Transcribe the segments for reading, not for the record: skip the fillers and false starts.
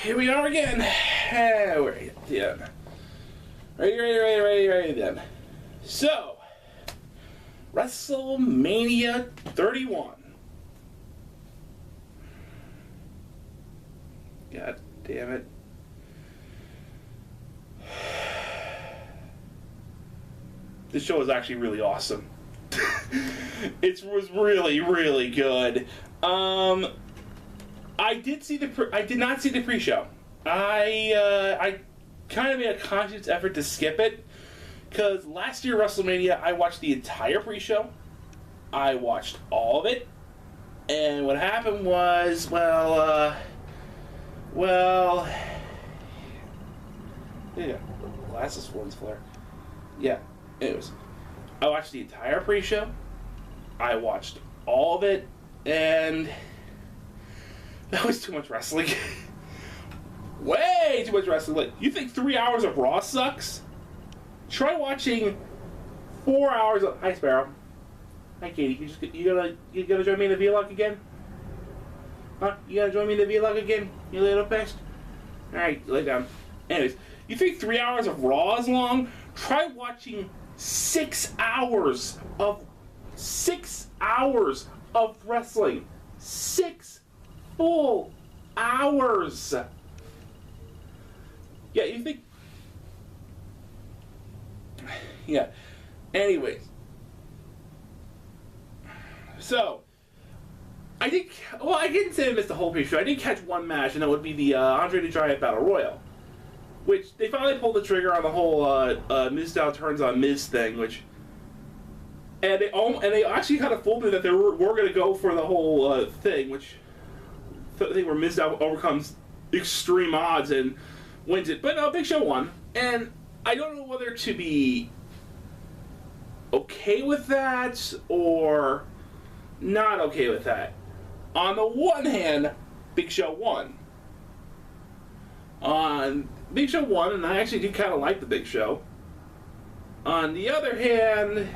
here we are again. We're done. Ready then. So, WrestleMania 31. God damn it. This show is actually really awesome. It was really, really good. I did not see the pre-show. I kind of made a conscious effort to skip it because last year WrestleMania I watched the entire pre-show. I watched all of it, and what happened was, yeah, glasses one's flare. Yeah. Anyways, I watched the entire pre-show. I watched all of it, and that was too much wrestling. Way too much wrestling. Like, you think 3 hours of Raw sucks? Try watching 4 hours of... Hi, Sparrow. Hi, Katie. You gonna join me in the vlog again? Huh? You gonna join me in the vlog again? You little pest? Alright, lay down. Anyways, you think 3 hours of Raw is long? Try watching 6 hours of wrestling. 6 full hours. Yeah, you think... Yeah. Anyways. So, I didn't say I missed the whole pre-show. I did catch one match, and that would be the Andre the Giant Battle Royal. Which, they finally pulled the trigger on the whole Miz Style turns on Miz thing, which... And they actually kind of fooled me that they were going to go for the whole thing, which... They were Miz Style overcomes extreme odds and wins it. But no, Big Show won. And I don't know whether to be okay with that or not okay with that. On the one hand, Big Show won. Big Show won, and I actually do kind of like the Big Show. On the other hand,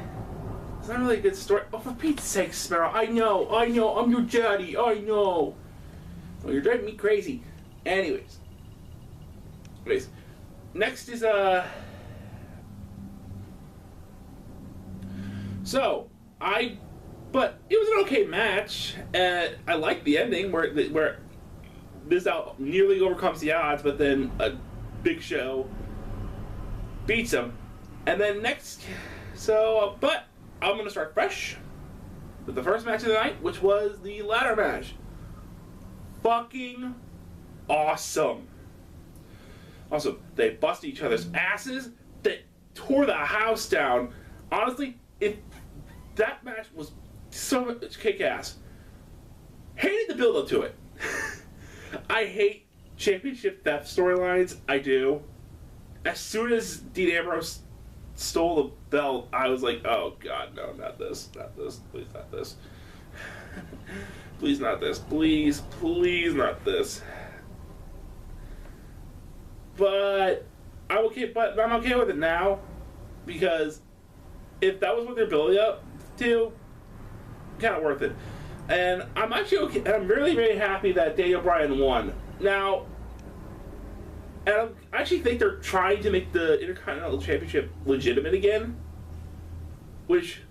it's not really a good story. Oh, for Pete's sake, Sparrow, I know, I'm your daddy, I know. Well, you're driving me crazy. Anyways, next is but it was an okay match. I liked the ending where Miz out nearly overcomes the odds, but then a Big Show beats him. And then but I'm gonna start fresh with the first match of the night, which was the ladder match. Fucking awesome. Also, they busted each other's asses. They tore the house down. Honestly, that match was so much kick-ass. Hated the build-up to it. I hate championship theft storylines. I do. As soon as Dean Ambrose stole the belt, I was like, oh god, no, not this, please not this. Please not this, please not this. But I'm okay with it now, because if that was what they're building up to, kind of worth it. And I'm actually okay. And I'm really, really happy that Daniel Bryan won. Now, and I actually think they're trying to make the Intercontinental Championship legitimate again, which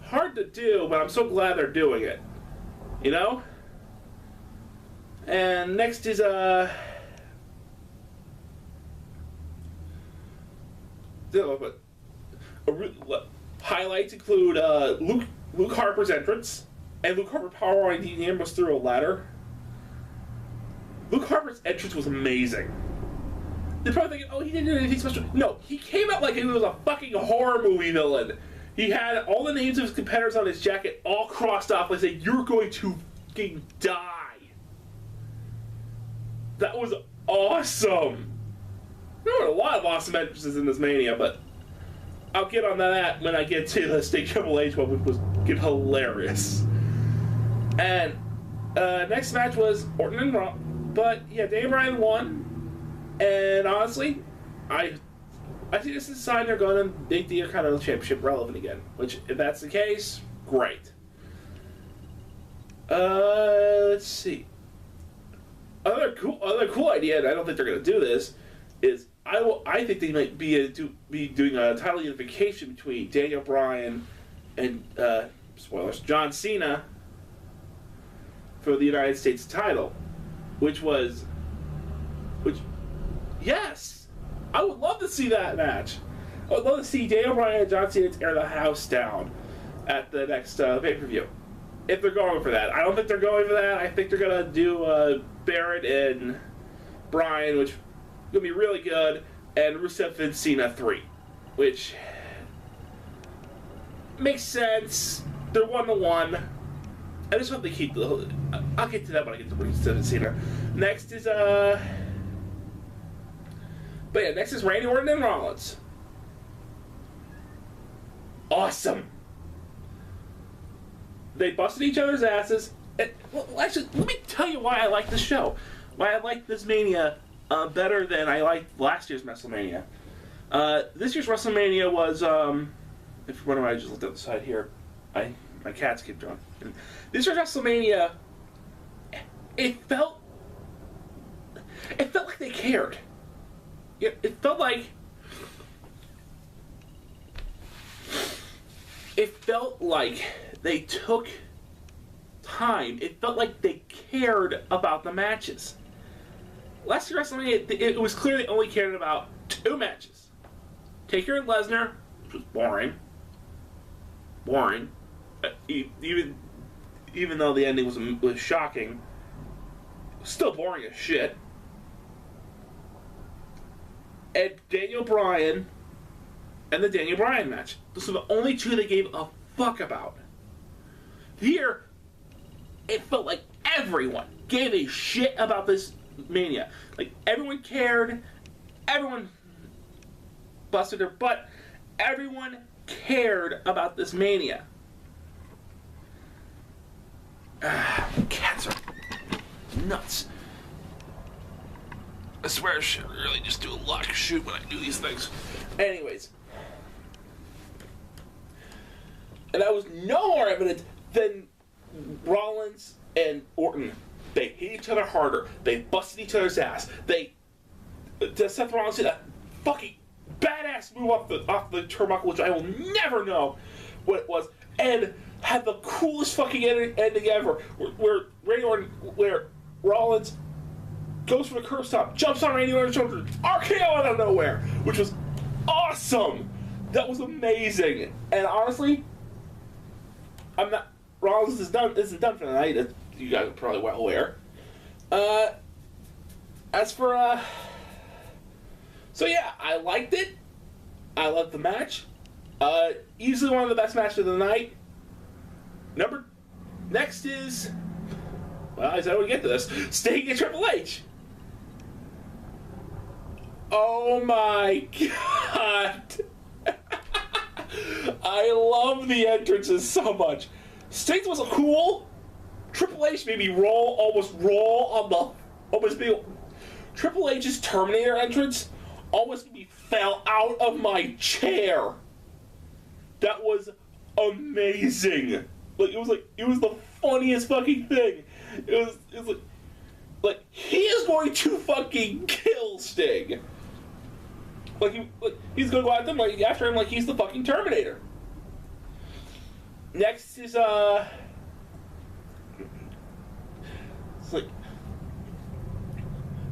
hard to do, but I'm so glad they're doing it. You know? And next is highlights include Luke Harper's entrance, and Luke Harper powering Dean Ambrose through a ladder. Luke Harper's entrance was amazing. They're probably thinking, oh, he didn't do anything special. No, he came out like he was a fucking horror movie villain. He had all the names of his competitors on his jacket all crossed off, like saying, you're going to fucking die. That was awesome. There were a lot of awesome entrances in this Mania, but I'll get on that when I get to the State Triple H one, which was hilarious. And next match was Orton and Raw. But yeah, Daniel Bryan won. And honestly, I think this is a sign they're going to make the Intercontinental Championship relevant again. Which, if that's the case, great. Let's see. Other other cool idea, and I don't think they're going to do this, is I think they might be doing a title unification between Daniel Bryan and spoilers, John Cena for the United States title, which yes, I would love to see that match. I would love to see Daniel Bryan and John Cena tear the house down at the next pay-per-view. If they're going for that. I don't think they're going for that. I think they're going to do Barrett and Bryan, which is going to be really good, and Rusev and Cena 3, which makes sense. They're 1-1. I just hope they keep the... I'll get to that when I get to Rusev and Cena. Next is, But yeah, next is Randy Orton and Rollins. Awesome. They busted each other's asses. And, well, actually, let me tell you why I like this show. Why I like this Mania better than I liked last year's WrestleMania. This year's WrestleMania was, what am I just looked at the side here? My cats keep drawing. This year's WrestleMania, it felt like they cared. It felt like they took time. It felt like they cared about the matches. Last year's WrestleMania, it was clear they only cared about 2 matches. Taker and Lesnar, which was boring. Boring. Even though the ending was shocking, still boring as shit. And Daniel Bryan and the Daniel Bryan match. Those are the only 2 they gave a fuck about. Here, it felt like everyone gave a shit about this Mania. Like, everyone cared, everyone busted their butt, everyone cared about this Mania. Cats are nuts. I swear I should really just do a luck shoot when I do these things. Anyways. And that was no more evident than Rollins and Orton. They hit each other harder. They busted each other's ass. Seth Rollins did a fucking badass move off the turnbuckle, which I will never know what it was, and had the coolest fucking ending ever, where Rollins goes for the curb stop, jumps on Randy Orton's shoulder, RKO out of nowhere, which was awesome. That was amazing. And honestly, Rollins isn't done for the night, as you guys are probably well aware. As for, so yeah, I liked it. I loved the match. Easily one of the best matches of the night. Next is, well, I said I would get to this, Sting and Triple H. Oh my god. I love the entrances so much. Sting was cool. Triple H made me almost Triple H's Terminator entrance almost made me fell out of my chair. That was amazing. It was the funniest fucking thing. It was like he is going to fucking kill Sting. He's gonna go after him like he's the fucking Terminator. Next is it's like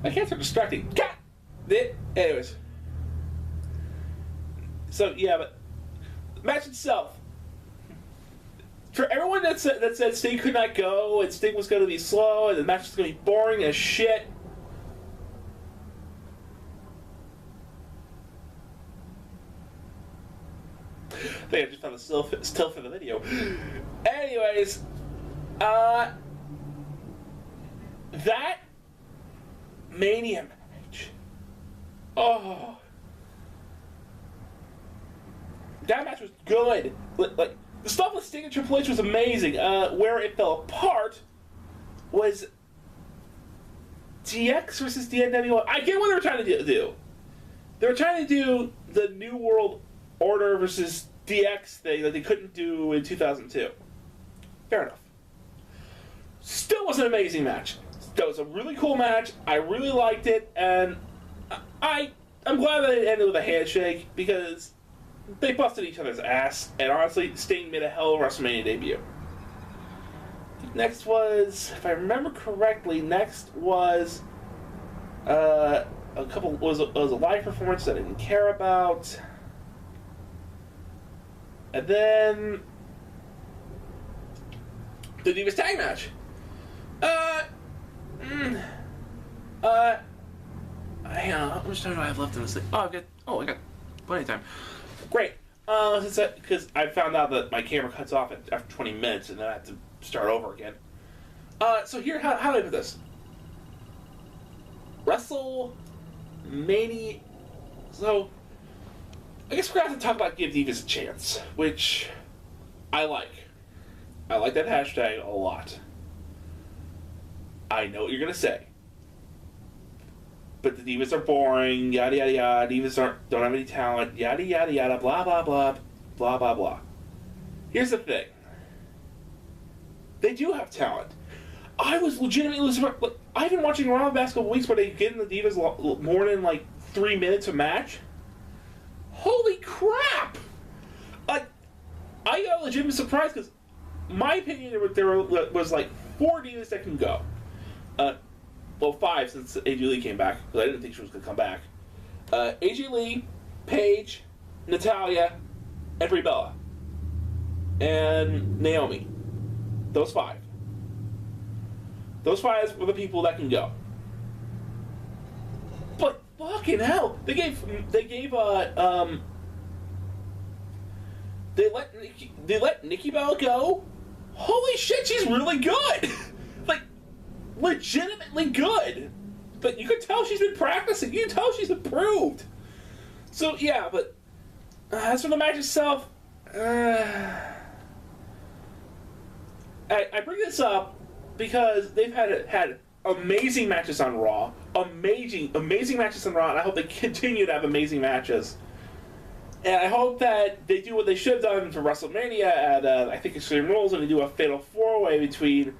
my cats are distracting. Cat. Anyways, so yeah, but the match itself. For everyone that said Sting could not go and Sting was going to be slow and the match was going to be boring as shit. I think I just found the still for the video. Anyways, that Mania match. Oh, that match was good. Like the stuff with Sting and Triple H was amazing. Where it fell apart was DX versus the NWO. I get what they were trying to do. They were trying to do the New World Order versus DX thing that they couldn't do in 2002. Fair enough. Still was an amazing match. that was a really cool match. I really liked it, and I'm glad that it ended with a handshake because they busted each other's ass, and honestly, Sting made a hell of a WrestleMania debut. Next was, if I remember correctly, a live performance that I didn't care about, and then the Divas Tag match. Hang on, how much time do I have left in this thing? I got plenty of time. Great. Because I found out that my camera cuts off after 20 minutes, and then I have to start over again. So here, how do I put this? WrestleMania. So, I guess we're going to have to talk about Give Divas a Chance, which I like. I like that hashtag a lot. I know what you're going to say. But the Divas are boring, yada yada yada, Divas don't have any talent, yada yada yada, blah blah blah, blah blah blah. Here's the thing. They do have talent. I was legitimately surprised. Like, I've been watching Raw the past couple weeks where they get in the Divas more than like 3 minutes a match. Holy crap! Like, I got legitimately surprised because my opinion there was like 4 Divas that can go. Well, 5 since AJ Lee came back, because I didn't think she was going to come back. AJ Lee, Paige, Natalya, and Brie Bella. And Naomi. Those 5. Those 5 were the people that can go. But fucking hell, they let Nikki Bella go. Holy shit, she's really good. Like, legitimately good. But you could tell she's been practicing. You can tell she's improved. So yeah, but as for the match itself, I bring this up because they've had amazing matches on Raw, amazing matches on Raw, and I hope they continue to have amazing matches. And I hope that they do what they should have done for WrestleMania at I think Extreme Rules, and they do a Fatal 4-Way between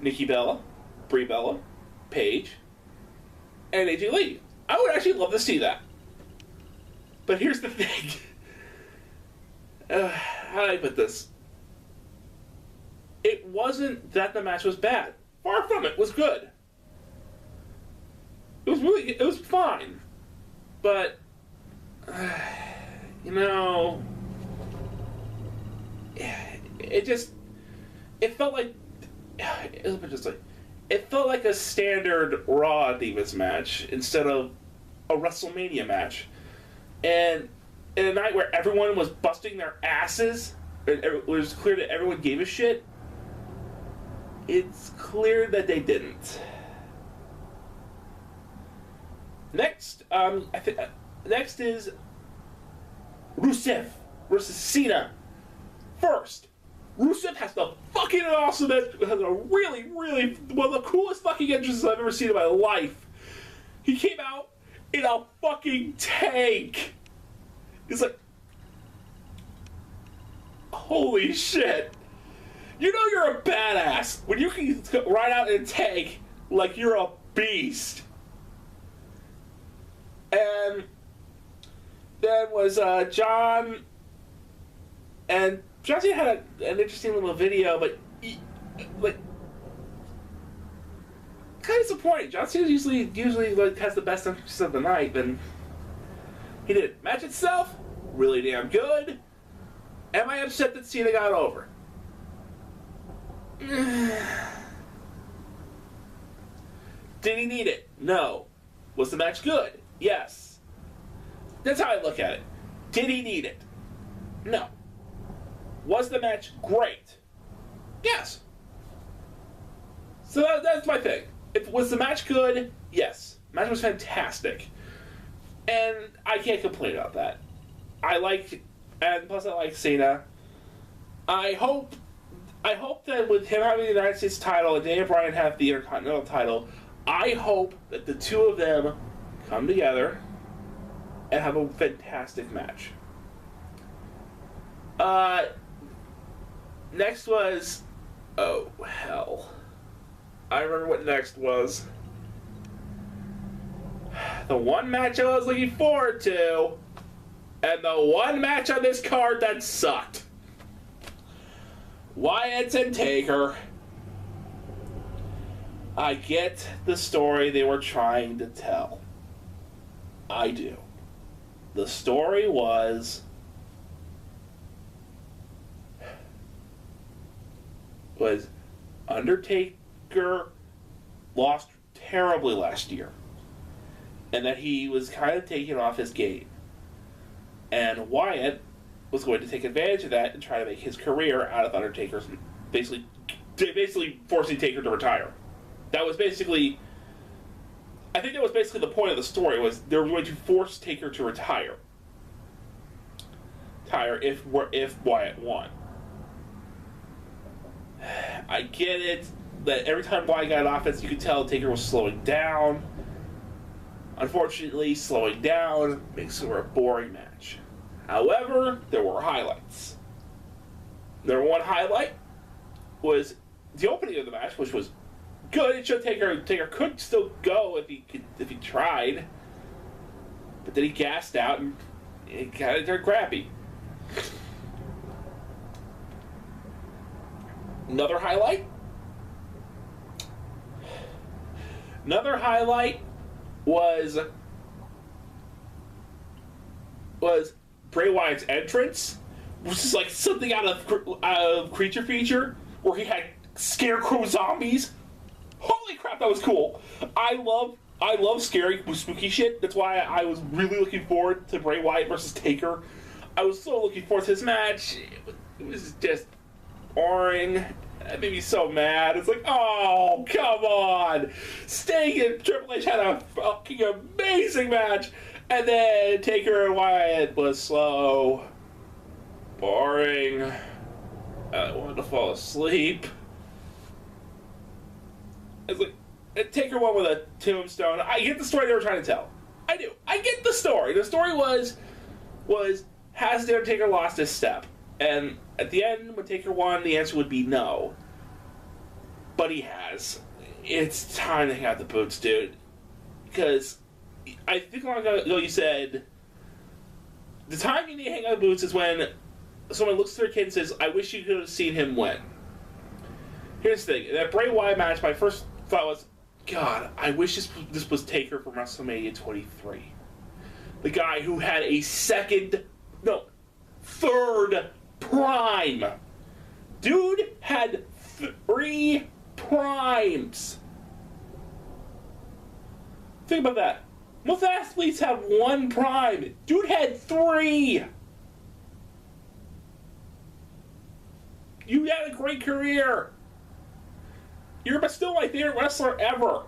Nikki Bella, Brie Bella, Paige, and AJ Lee. I would actually love to see that. But here's the thing. How do I put this? It wasn't that the match was bad. Far from it. It was good. It was fine. But, you know, it felt like, it felt like a standard Raw Divas match instead of a WrestleMania match. And in a night where everyone was busting their asses, and it was clear that everyone gave a shit, it's clear that they didn't. Next, next is Rusev versus Cena. First, Rusev has the fucking awesomest, has a really, really, one of the coolest fucking entrances I've ever seen in my life. He came out in a fucking tank. It's like, holy shit. You know you're a badass when you can ride out in a tank like you're a beast. And then was John, and John Cena had an interesting little video, but kind of disappointing. John Cena usually like has the best entrances of the night, and he did. Match itself, really damn good. Am I upset that Cena got over? Did he need it? No. Was the match good? Yes. That's how I look at it. Did he need it? No. Was the match great? Yes. So that's my thing. Was the match good? Yes. The match was fantastic. And I can't complain about that. And plus I like Cena. I hope that with him having the United States title and Daniel Bryan have the Intercontinental title, I hope that the two of them come together and have a fantastic match. Next was, oh hell, I remember what next was. The one match I was looking forward to, and the one match on this card that sucked. Wyatt and Taker. I get the story they were trying to tell. I do. The story was Undertaker lost terribly last year, and that he was kind of taking off his game. And Wyatt was going to take advantage of that and try to make his career out of Undertaker's, basically forcing Taker to retire. That was basically, I think that was basically the point of the story, was they were going to force Taker to retire if Wyatt won. I get it that every time Wyatt got an offense, you could tell Taker was slowing down. Unfortunately, slowing down makes for a boring match. However, there were highlights. Number one highlight was the opening of the match, which was good. It showed Taker could still go if he tried, but then he gassed out and it kind of turned crappy. Another highlight was Bray Wyatt's entrance, which is like something out of Creature Feature, where he had scarecrow zombies. Holy crap, that was cool. I love scary, spooky shit. That's why I was really looking forward to Bray Wyatt versus Taker. I was so looking forward to this match. It was just boring. It made me so mad. It's like, oh, come on. Sting and Triple H had a fucking amazing match. And then Taker and Wyatt was slow, boring. I wanted to fall asleep. It's like, Taker won with a tombstone. I get the story they were trying to tell. I do. I get the story. The story was has the Undertaker lost his step? And at the end, when Taker won, the answer would be no. But he has. It's time to hang out the boots, dude. Because I think long ago you said the time you need to hang out the boots is when someone looks at their kid and says, I wish you could have seen him win. Here's the thing. That Bray Wyatt match, my first thought was, God, I wish this was Taker from WrestleMania 23. The guy who had a third prime. Dude had 3 primes. Think about that. Most athletes have 1 prime. Dude had 3. You had a great career. You're still my favorite wrestler ever.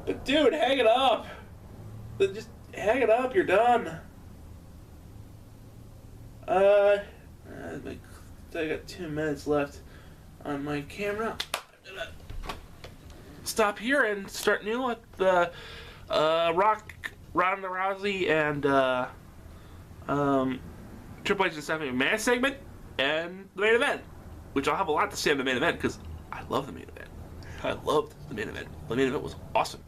But dude, hang it up. Just hang it up. You're done. I got 2 minutes left on my camera. I'm gonna stop here and start new with the Ronda Rousey and Triple H and Stephanie McMahon segment and the main event, which I'll have a lot to say on the main event because I love the main event. I loved the main event. The main event was awesome.